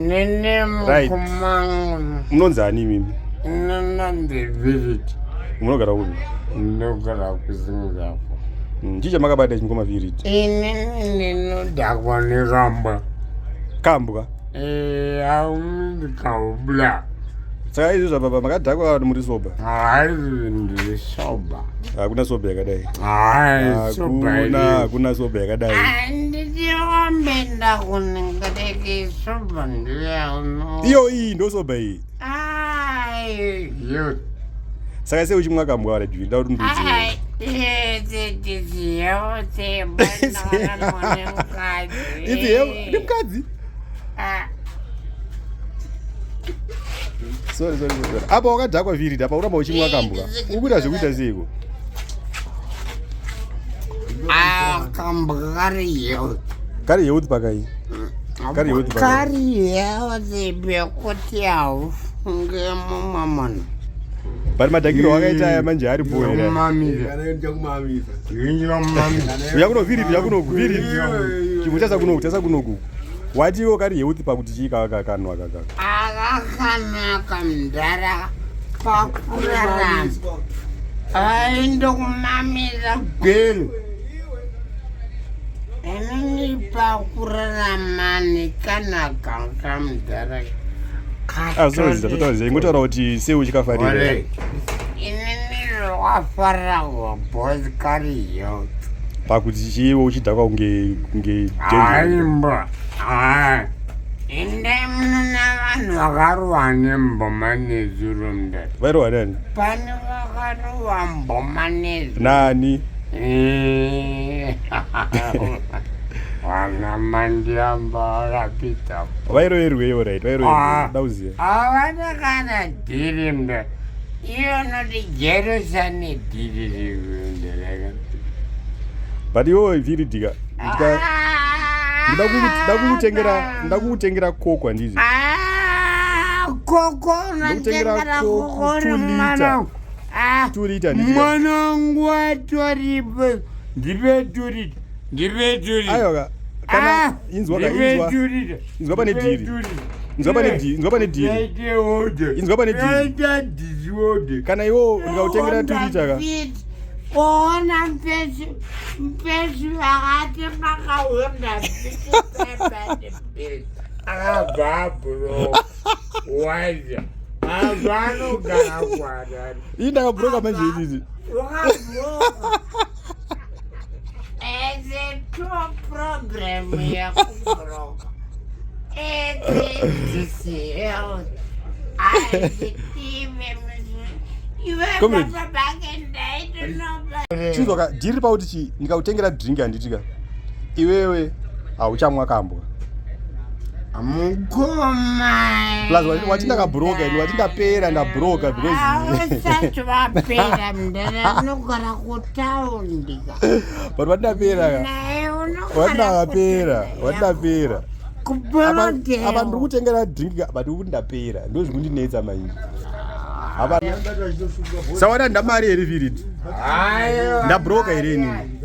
Right. Mnonzani mimi? Nonandevillage. Munogara upi? Ndinogara kuZimbabwe. Chicha makabata chingoma village. Inini ndinodhakwa nekambwa. Kambwa? Ndikaubla. Saka izvozvo baba makadhakwa muri soba? Hayi ndiri soba. Hakuna soba yakadai? Hayi soba. Hakuna soba yakadai. Ndinombenda kuningereke soba ndiyauno. Iyo iyi ndo soba iyi? Hayi yo. Saka sei uchimwa kambwa wala jwi ndauri ndudziwe. Izi mukadzi? Sorry. Apa wakadhakwa vhiriti apa uramba uchimwa kambwa. Ukuita zvekuita seiko? Kambwa kari youth. Kari youth pakai? Kari youth pakai? Kari youth bekuti haufunge mumamana. Bari madhakiro wakaita aya manje ari boera. Yakuno vhiriti yakunoku vhiriti. Chimuchasa kunoku. Wati iwo kari youth pakuti chika akakanwa kakaka. Akakanaka mdara pakurarama. Ndokumamira gwenu. Inini pakurarama nekanaka kamdara. Totauriza ingotaura kuti sei uchikafarira. Inini wafaragwa bozi kari youth. Pakuti chiwo uchidhakwa kunge Aimba. Inde muna vanhu vakaruwa nemboma nezuro mdari. Vairowa nani? Pane vakaruwa mboma nezuro. Nani? Vana mandiamba vakapita. Vairoverweyo right? Vairoverweyo. Dauziya. Havadakana dhiri mdari. Iyo noti Jerusa nedhiri rivundereka. But iwo vhiridika. Ndakukutengera koko handizi. Koko unatengera koko uri mwana. 2 liter ndizvi. Mwanangu atoripo. Ndipe 2 liter. Ayoka. Kana inzwa pane dhiri. Inzwa pane dhiri. Kana iwo ndikakutengera 2 liter ka. Ona mpesi wakati makawenda akabhabhuro waja avanogara kwadari ndakabhuroka manje izizi wakabhuroka ese to problem yakubhuroka ese health azitive chinzwaka dhiri pauti chi ndikakutengera dringi handitika iwewe hauchamwa kambwa mukoma plus wati ndakabhuroka ini wati ndapera ndabhuroka because vapera mndana unogara kutaundika but wati ndapera ndapera apa ndiri kutengera dringi but ukuti ndapera ndo zvekundinetsa maingi sawada ndamari here vhiriti ndabhuroka here inini